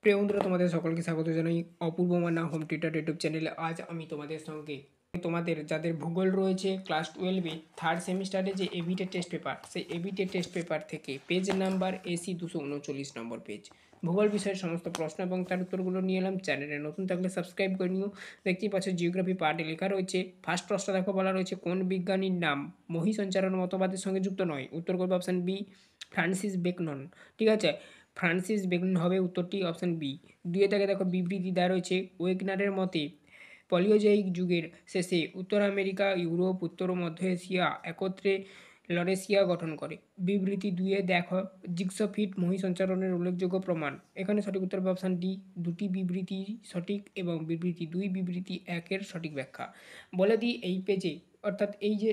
প্রিয় বন্ধুরা, তোমাদের সকলকে স্বাগত জানাই অপূর্ব মান্না হোম টিউটর ইউটিউব চ্যানেলে। আজ আমি তোমাদের সঙ্গে তোমাদের যাদের ভূগোল রয়েছে ক্লাস 12-এ থার্ড সেমিস্টারে যে এবিটে টেস্ট পেপার, সেই এবিটে টেস্ট পেপার থেকে পেজ নাম্বার AC 239 নম্বর পেজ ভূগোল বিষয়ের সমস্ত প্রশ্ন এবং তার উত্তরগুলো নিয়ে এলাম। চ্যানেলে নতুন থাকলে সাবস্ক্রাইব করে নিও। দেখতেই পাচ্ছ জিওগ্রাফি পার্টে লেখা রয়েছে। ফার্স্ট প্রশ্ন দেখো, বলা রয়েছে কোন বিজ্ঞানীর নাম মহী সঞ্চারণ মতবাদের সঙ্গে যুক্ত নয়? উত্তর করবে অপশান বি, ফ্রান্সিস বেকনন। ঠিক আছে, ফ্রান্সিস বেকন হবে উত্তরটি, অপশান বি। দুয়ে থেকে দেখো বিবৃতি দেওয়া রয়েছে ওয়েগনারের মতে পলিওজয়িক যুগের শেষে উত্তর আমেরিকা, ইউরোপ, উত্তর ও মধ্য এশিয়া একত্রে লরেশিয়া গঠন করে। বিবৃতি দুয়ে দেখো জিগসফিট মহিসঞ্চারণের উল্লেখযোগ্য প্রমাণ। এখানে সঠিক উত্তর হবে অপশান ডি, দুটি বিবৃতি সঠিক এবং বিবৃতি দুই বিবৃতি একের সঠিক ব্যাখ্যা। বলে দিই এই পেজে, অর্থাৎ এই যে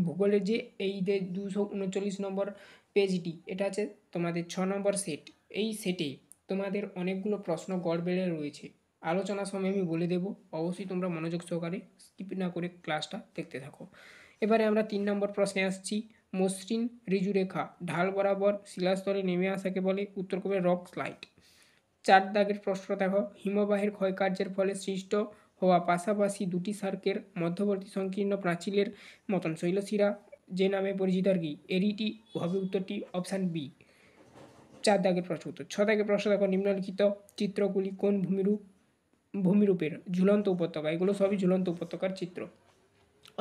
ভূগোলের যে এই যে 239 নম্বর পেজটি, এটা আছে তোমাদের 6 নম্বর সেট। এই সেটে তোমাদের অনেকগুলো প্রশ্ন গড়বেড়ে রয়েছে। আলোচনার সময় আমি বলে দেব, অবশ্যই তোমরা মনোযোগ সহকারে স্কিপ না করে ক্লাসটা দেখতে থাকো। এবারে আমরা 3 নম্বর প্রশ্নে আসছি। মসৃণ ঋজুরেখা ঢাল বরাবর শিলাস্তরে নেমে আসাকে বলে? উত্তর করবে রক স্লাইড। 4 দাগের প্রশ্ন দেখো, হিমবাহের ক্ষয়কার্যের ফলে সৃষ্ট হওয়া পাশাপাশি দুটি সার্কের মধ্যবর্তী সংকীর্ণ প্রাচীরের মতন শৈলশিরা যে নামে পরিচিত আর কি? এরিটি হবে উত্তরটি, অপশান বি। 4 দাগের প্রশ্ন উত্তর। 6 দাগের প্রশ্ন দেখো, নিম্নলিখিত চিত্রগুলি কোন ভূমিরূপের? ঝুলন্ত উপত্যকা। এগুলো সবই ঝুলন্ত উপত্যকার চিত্র।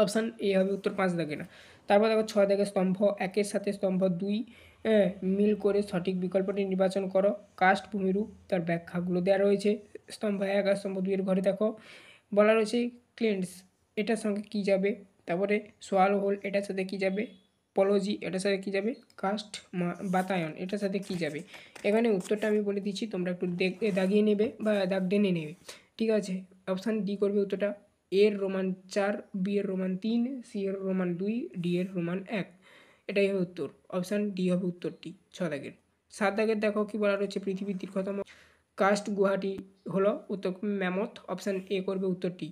অপশান এ হবে উত্তর 5 দাগের। তারপর দেখো 6 দাগের স্তম্ভ 1-এর সাথে স্তম্ভ 2 মিল করে সঠিক বিকল্পটি নির্বাচন করো। কাস্ট ভূমিরূপ, তার ব্যাখ্যাগুলো দেওয়া রয়েছে। স্তম্ভ 1 আর স্তম্ভ 2 এর ঘরে দেখো বলা রয়েছে ক্লেন্স, এটার সঙ্গে কী যাবে? তারপরে সোয়াল হোল, এটার সাথে কী যাবে? পলজি, এটার সাথে কী যাবে? কাস্ট বাতায়ন, এটার সাথে কী যাবে? এখানে উত্তরটা আমি বলে দিচ্ছি, তোমরা একটু দাগিয়ে নেবে বা দাগ টেনে নেবে। ঠিক আছে, অপশান ডি করবে উত্তরটা। এর রোমান 4, বি এর রোমান 3, সি এর রোমান 2, ডি এর রোমান 1। এটাই হবে উত্তর, অপশান ডি হবে উত্তরটি 6 দাগের। 7 দাগের দেখো কি বলা রয়েছে, পৃথিবীর দীর্ঘতম কাস্ট গুয়াহাটি হলো উত্তর ম্যামথ, অপশান এ করবে উত্তরটি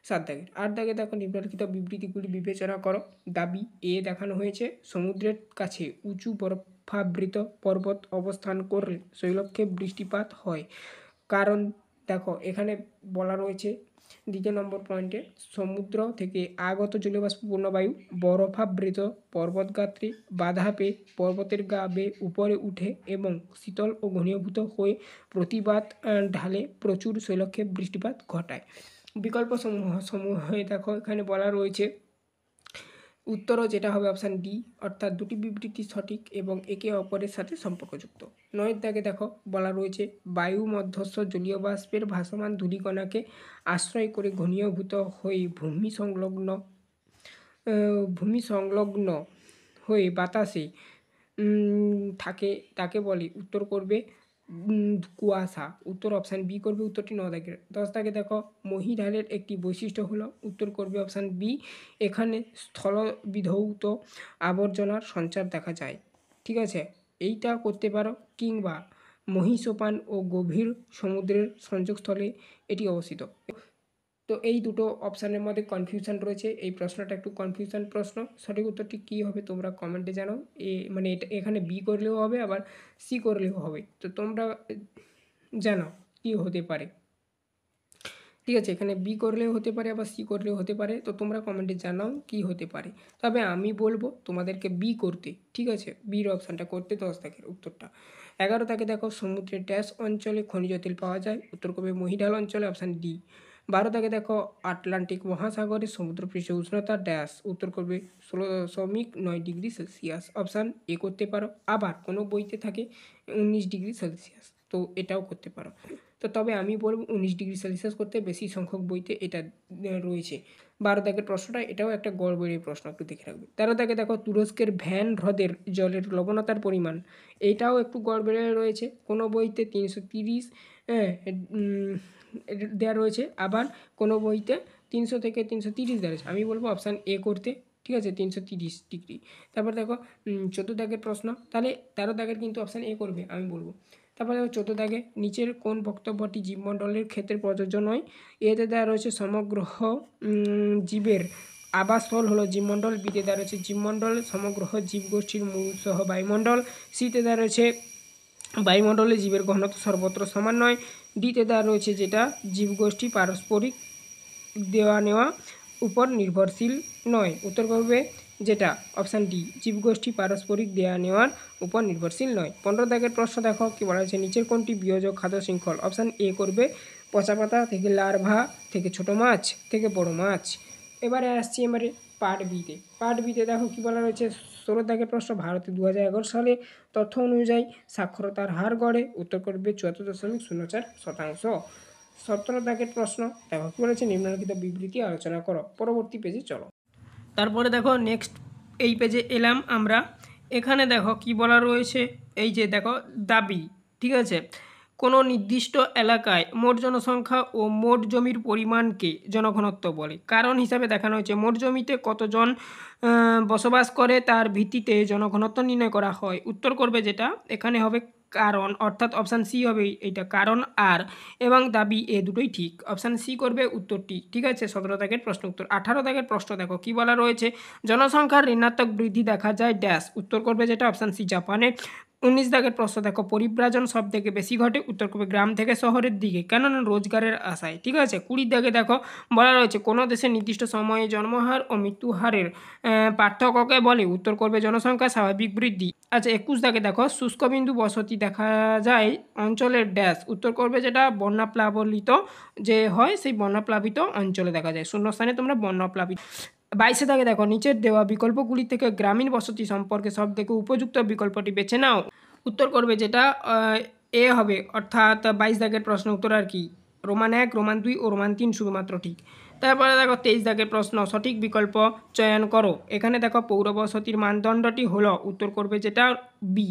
7 দাগের। 8 দাগে দেখো নিম্নলিখিত বিবৃতিগুলি বিবেচনা করো। দাবি এ দেখানো হয়েছে সমুদ্রের কাছে উঁচু বরফাবৃত পর্বত অবস্থান করলে শৈলক্ষে বৃষ্টিপাত হয়। কারণ দেখো এখানে বলা রয়েছে দ্বিতীয় নম্বর পয়েন্টে, সমুদ্র থেকে আগত জলীয়বাষ্পপূর্ণ বায়ু বরফাবৃত পর্বতগাত্রে বাধা পেয়ে পর্বতের গা বেয়ে উপরে উঠে এবং শীতল ও ঘনীভূত হয়ে প্রতিবাদ ঢালে প্রচুর শৈলক্ষেপ বৃষ্টিপাত ঘটায়। বিকল্প সমূহে দেখো এখানে বলা রয়েছে উত্তরও যেটা হবে অপশান ডি, অর্থাৎ দুটি বিবৃতি সঠিক এবং একে অপরের সাথে সম্পর্কযুক্ত। 9 দাগে দেখো বলা রয়েছে বায়ু মধ্যস্থ জলীয় বাষ্পের ভাসমান ধূলিকণাকে আশ্রয় করে ঘনীভূত হয়ে ভূমি সংলগ্ন হয়ে বাতাসে থাকে, তাকে বলে? উত্তর করবে কুয়াশা। উত্তর অপশান বি করবে উত্তরটি 9 দাগের। 10 দাগে দেখো মহীঢালের একটি বৈশিষ্ট্য হলো? উত্তর করবে অপশান বি, এখানে স্থলবিধৌত আবর্জনার সঞ্চার দেখা যায়। ঠিক আছে, এইটা করতে পারো, কিংবা মহীসোপান ও গভীর সমুদ্রের সংযোগস্থলে এটি অবস্থিত। তো এই দুটো অপশানের মধ্যে কনফিউশন রয়েছে, এই প্রশ্নটা একটু কনফিউশন প্রশ্ন। সঠিক উত্তরটি কী হবে তোমরা কমেন্টে জানাও। মানে এটা এখানে বি করলেও হবে, আবার সি করলেও হবে, তো তোমরা জানাও কী হতে পারে। ঠিক আছে, এখানে বি করলেও হতে পারে, আবার সি করলেও হতে পারে, তো তোমরা কমেন্টে জানাও কী হতে পারে। তবে আমি বলবো তোমাদেরকে বি করতে। ঠিক আছে, বির অপশানটা করতে 10 দাগের উত্তরটা। 11 দাগে দেখো সমুদ্রের ড্যাশ অঞ্চলে খনিজ তেল পাওয়া যায়? উত্তর করবে মহীঢাল অঞ্চলে, অপশান ডি। 12 দাগে দেখো আটলান্টিক মহাসাগরে সমুদ্রপৃষ্ঠের উষ্ণতা ড্যাশ? উত্তর করবে 16.9 ডিগ্রি সেলসিয়াস, অপশান এ করতে পারো। আবার কোনো বইতে থাকে 19 ডিগ্রি সেলসিয়াস, তো এটাও করতে পারো। তো তবে আমি বলবো 19 ডিগ্রি সেলসিয়াস করতে, বেশি সংখ্যক বইতে এটা রয়েছে। 12 দাগের প্রশ্নটা, এটাও একটা গড়বড়িয়ে প্রশ্ন, একটু দেখে রাখবে। 13 দাগে দেখো তুরস্কের ভ্যান হ্রদের জলের লবণতার পরিমাণ? এইটাও একটু গড়বড়ে রয়েছে, কোনো বইতে 330 দেওয়া রয়েছে, আবার কোনো বইতে 300 থেকে 330 দেওয়া রয়েছে। আমি বলবো অপশান এ করতে। ঠিক আছে, 330 ডিগ্রি। তারপর দেখো 14 দাগের প্রশ্ন, তাহলে 13 দাগের কিন্তু অপশান এ করবে আমি বলবো। তারপরে 14 দাগে নিচের কোন বক্তব্যটি জীবমণ্ডলের ক্ষেত্রে প্রযোজ্য নয়? এতে দেওয়া রয়েছে সমগ্র জীবের আবাসস্থল হলো জীবমণ্ডল। বিতে দেওয়া রয়েছে জীবমণ্ডল সমগ্র জীবগোষ্ঠীর মূল সহ বায়ুমণ্ডল। সিতে দেওয়া রয়েছে বায়ুমণ্ডলে জীবের ঘনত্ব সর্বত্র সমান নয়। ডিতে দেওয়া রয়েছে যেটা জীবগোষ্ঠী পারস্পরিক দেওয়া নেওয়া উপর নির্ভরশীল নয়। উত্তর করবে যেটা অপশান ডি, জীবগোষ্ঠী পারস্পরিক দেওয়া নেওয়ার উপর নির্ভরশীল নয়। 15 দাগের প্রশ্ন দেখো কি বলা হয়েছে, নিচের কোনটি বিয়োজক খাদ্য শৃঙ্খল? অপশান এ করবে পচা পাতা থেকে লার্ভা থেকে ছোট মাছ থেকে বড় মাছ। এবারে আসছি পার্ট বিতে। পার্ট বিতে দেখো কি বলা রয়েছে, 16 দাগের প্রশ্ন, ভারতে 2011 সালে তথ্য অনুযায়ী সাক্ষরতার হার গড়ে? উত্তর করবে 74.04%। 17 দাগের প্রশ্ন দেখো কি বলেছে, নিম্নলিখিত বিবৃতি আলোচনা করো। পরবর্তী পেজে চলো। তারপরে দেখো নেক্সট এই পেজে এলাম আমরা। এখানে দেখো কি বলা রয়েছে, এই যে দেখো দাবি, ঠিক আছে, কোনো নির্দিষ্ট এলাকায় মোট জনসংখ্যা ও মোট জমির পরিমাণকে জনঘনত্ব বলে। কারণ হিসাবে দেখানো হয়েছে মোট জমিতে কতজন বসবাস করে তার ভিত্তিতে জনঘনত্ব নির্ণয় করা হয়। উত্তর করবে যেটা এখানে হবে কারণ, অর্থাৎ অপশান সি হবে এইটা, কারণ আর এবং দাবি এ দুটোই ঠিক। অপশান সি করবে উত্তরটি, ঠিক আছে। 17 দাগের প্রশ্ন উত্তর। 18 দাগের প্রশ্ন দেখো কি বলা রয়েছে, জনসংখ্যার ঋণাত্মক বৃদ্ধি দেখা যায় ড্যাশ? উত্তর করবে যেটা অপশান সি, জাপানে। 19 দাগের প্রশ্ন দেখো, পরিব্রাজন সব থেকে বেশি ঘটে? উত্তর করবে গ্রাম থেকে শহরের দিকে, কেননা রোজগারের আশায়, ঠিক আছে। 20 দাগে দেখো বলা রয়েছে কোনো দেশের নির্দিষ্ট সময়ে জন্মহার ও মৃত্যুহারের পার্থক্যকে বলে? উত্তর করবে জনসংখ্যা স্বাভাবিক বৃদ্ধি। আচ্ছা 21 দাগে দেখো, শুষ্কবিন্দু বসতি দেখা যায় অঞ্চলের ড্যাশ? উত্তর করবে যেটা বন্যাপ্লাবিত যে হয় সেই বন্যাপ্লাবিত অঞ্চলে দেখা যায়, শূন্যস্থানে তোমরা বন্যাপ্লাবিত। 22 দাগে দেখো, নিচের দেওয়া বিকল্পগুলি থেকে গ্রামীণ বসতি সম্পর্কে সব থেকে উপযুক্ত বিকল্পটি বেছে নাও। উত্তর করবে যেটা এ হবে, অর্থাৎ 22 দাগের প্রশ্ন উত্তর আর কি, রোমান 1, রোমান 2 ও রোমান 3 শুধুমাত্র ঠিক। তারপরে দেখো 23 দাগের প্রশ্ন, সঠিক বিকল্প চয়ন করো। এখানে দেখো পৌরবসতির মানদণ্ডটি হলো, উত্তর করবে যেটা বি,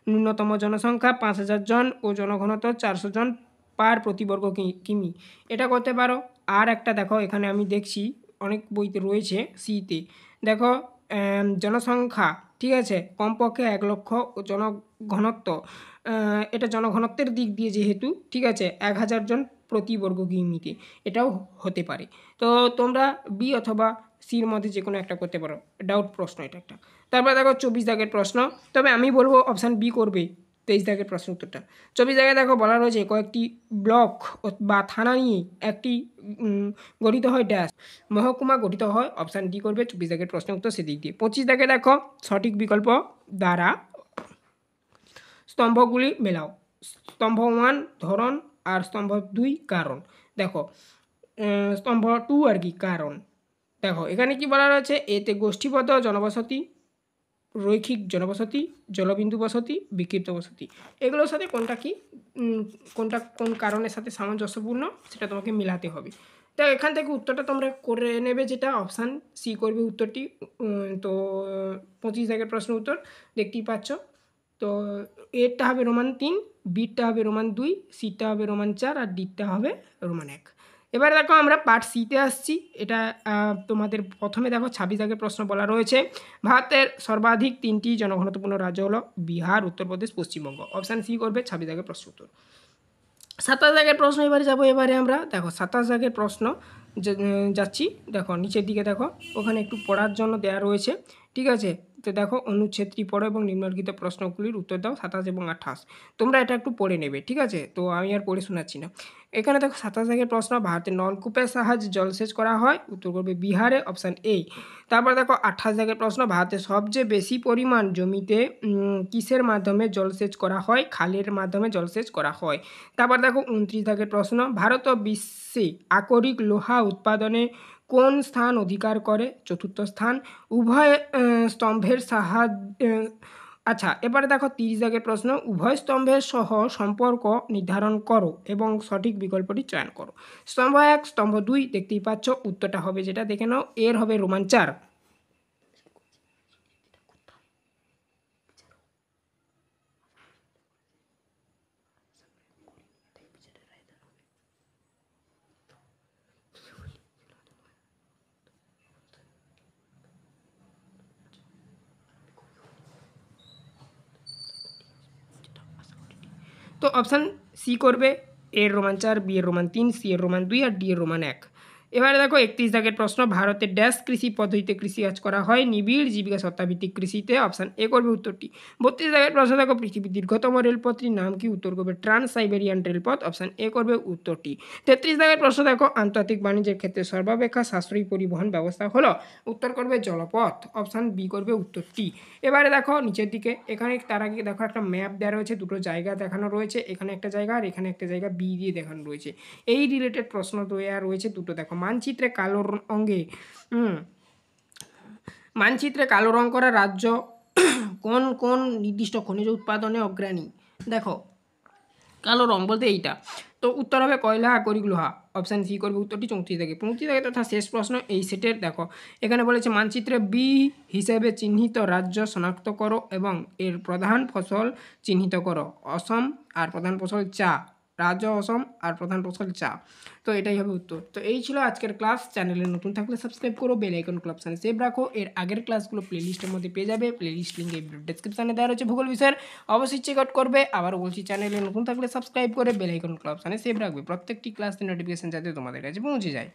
ন্যূনতম জনসংখ্যা 5000 জন ও জনঘনত্ব 400 জন পার প্রতি বর্গ কিমি। এটা করতে পারো। আর একটা দেখো এখানে আমি দেখছি অনেক বইতে রয়েছে সিতে, দেখো জনসংখ্যা, ঠিক আছে, কমপক্ষে 1 লক্ষ ও জনঘনত্ব, এটা জনঘনত্বের দিক দিয়ে যেহেতু, ঠিক আছে, 1000 জন প্রতি বর্গ কিমিতে, এটাও হতে পারে। তো তোমরা বি অথবা সির মধ্যে যে কোনো একটা করতে পারো, ডাউট প্রশ্ন এটা একটা। তারপরে দেখো 24 দাগের প্রশ্ন, তবে আমি বলবো অপশান বি করবে 23 দাগের প্রশ্ন উত্তরটা। 24 দাগে দেখো বলা রয়েছে কয়েকটি ব্লক বা থানা নিয়ে একটি গঠিত হয় ড্যাশ? মহকুমা গঠিত হয়। অপশান ডি করবে 24 দাগের প্রশ্ন উত্তর সেদিক দিয়ে। 25 দাগে দেখো সঠিক বিকল্প দ্বারা স্তম্ভগুলি মেলাও। স্তম্ভ 1 ধরন আর স্তম্ভ 2 কারণ। দেখো স্তম্ভ 2 আর কি কারণ। দেখো এখানে কি বলা রয়েছে, এতে গোষ্ঠীবদ্ধ জনবসতি, রৈখিক জনবসতি, জলবিন্দু বসতি, বিক্ষিপ্ত বসতি, এগুলোর সাথে কোনটা কি কোনটা কোন কারণের সাথে সামঞ্জস্যপূর্ণ সেটা তোমাকে মেলাতে হবে। তো এখান থেকে উত্তরটা তোমরা করে নেবে যেটা অপশান সি করবে উত্তরটি। তো 25 দাগের প্রশ্ন উত্তর দেখতেই পাচ্ছ। তো এরটা হবে রোমান 3, বিটা হবে রোমান 2, সিটা হবে রোমান 4 আর ডিটা হবে রোমান 1। এবার দেখো আমরা পার্ট সিতে আসছি। এটা তোমাদের প্রথমে দেখো 26 দাগের প্রশ্ন বলা রয়েছে, ভারতের সর্বাধিক 3টি জনঘনত্বপূর্ণ রাজ্য হলো বিহার, উত্তরপ্রদেশ, পশ্চিমবঙ্গ। অপশান সি করবে 26 দাগের প্রশ্ন উত্তর। 27 দাগের প্রশ্ন এবারে যাবো। এবারে আমরা দেখো 27 দাগের প্রশ্ন যাচ্ছি। দেখো নিচের দিকে দেখো, ওখানে একটু পড়ার জন্য দেওয়া রয়েছে, ঠিক আছে। তো দেখো অনুচ্ছেদটি পড়ো এবং নিম্নলিখিত প্রশ্নগুলির উত্তর দাও 27 এবং 28। তোমরা এটা একটু পড়ে নেবে, ঠিক আছে। তো আমি আর পড়ে শোনাচ্ছি না। এখানে দেখো 27 দাগের প্রশ্ন, ভারতের নলকূপের সাহায্যে জলসেচ করা হয়? উত্তর করবে বিহারে, অপশান এ। তারপর দেখো 28 দাগের প্রশ্ন, ভারতের সবচেয়ে বেশি পরিমাণ জমিতে কিসের মাধ্যমে জলসেচ করা হয়? খালের মাধ্যমে জলসেচ করা হয়। তারপর দেখো 29 দাগের প্রশ্ন, ভারত ও বিশ্বে আকরিক লোহা উৎপাদনে কোন স্থান অধিকার করে? চতুর্থ স্থান। উভয় স্তম্ভের সাহায্যে, আচ্ছা এবারে দেখো 30 দাগের প্রশ্ন, উভয় স্তম্ভের সহ সম্পর্ক নির্ধারণ করো এবং সঠিক বিকল্পটি চয়ন করো। স্তম্ভ 1, স্তম্ভ 2 দেখতেই পাচ্ছ, উত্তরটা হবে যেটা দেখে নাও, এর হবে রোমান 4। তো অপশান সি করবে, এর রোমান 4, বি এর রোমান 3, সি এর রোমান 2 আর ডি এর রোমান 1। এবারে দেখো 31 দাগের প্রশ্ন, ভারতের ড্যাশ কৃষি পদ্ধতিতে কৃষিকাজ করা হয়? নিবিড় জীবিকা সত্তাভিত্তিক কৃষিতে। অপশান এ করবে উত্তরটি। 32 দাগের প্রশ্ন দেখো, পৃথিবীর দীর্ঘতম রেলপথটির নাম কি? উত্তর করবে ট্রান্স সাইবেরিয়ান রেলপথ। অপশান এ করবে উত্তরটি। 33 দাগের প্রশ্ন দেখো, আন্তর্জাতিক বাণিজ্যের ক্ষেত্রে সর্বাপেক্ষা সাশ্রয়ী পরিবহন ব্যবস্থা হলো? উত্তর করবে জলপথ। অপশান বি করবে উত্তরটি। এবারে দেখো নিচের দিকে, এখানে তার আগে দেখো একটা ম্যাপ দেওয়া রয়েছে, দুটো জায়গা দেখানো রয়েছে, এখানে একটা জায়গা আর এখানে একটা জায়গা বি দিয়ে দেখানো রয়েছে। এই রিলেটেড প্রশ্ন দেওয়া রয়েছে দুটো। দেখো মানচিত্রে কালো অঙ্গে মানচিত্রে কালো রং করা রাজ্য কোন কোন নির্দিষ্ট খনিজ উৎপাদনে অগ্রণী? দেখো কালো রং বলতে এইটা, তো উত্তর হবে কয়লা, আকরিক, লোহা। অপশান সি করবে উত্তরটি। 34 থেকে 35 থেকে তথা শেষ প্রশ্ন এই সেটের দেখো, এখানে বলেছে মানচিত্রে বি হিসেবে চিহ্নিত রাজ্য শনাক্ত করো এবং এর প্রধান ফসল চিহ্নিত করো। অসম আর প্রধান ফসল চা, রাজ্য অসম আর প্রধান ফসল চা। তো এটাই হবে উত্তর। তো এই ছিল আজকের ক্লাস। চ্যানেলে নতুন থাকলে সাবস্ক্রাইব করো, বেল আইকন অপশানে সেভ রাখো। এর আগের ক্লাসগুলো প্লেলিস্টের মধ্যে পেয়ে যাবে, প্লেলিস্ট লিঙ্ক এই ডেসক্রিপশানে দেওয়া রয়েছে ভূগোল বিষয়ের, অবশ্যই চেক আউট করবে। আবার বলছি, চ্যানেলে নতুন থাকলে সাবস্ক্রাইব করে বেল আইকন অপশানে সেভ রাখবে প্রত্যেকটি ক্লাসের নোটিফিকেশন যাতে তোমাদের কাছে পৌঁছে যায়।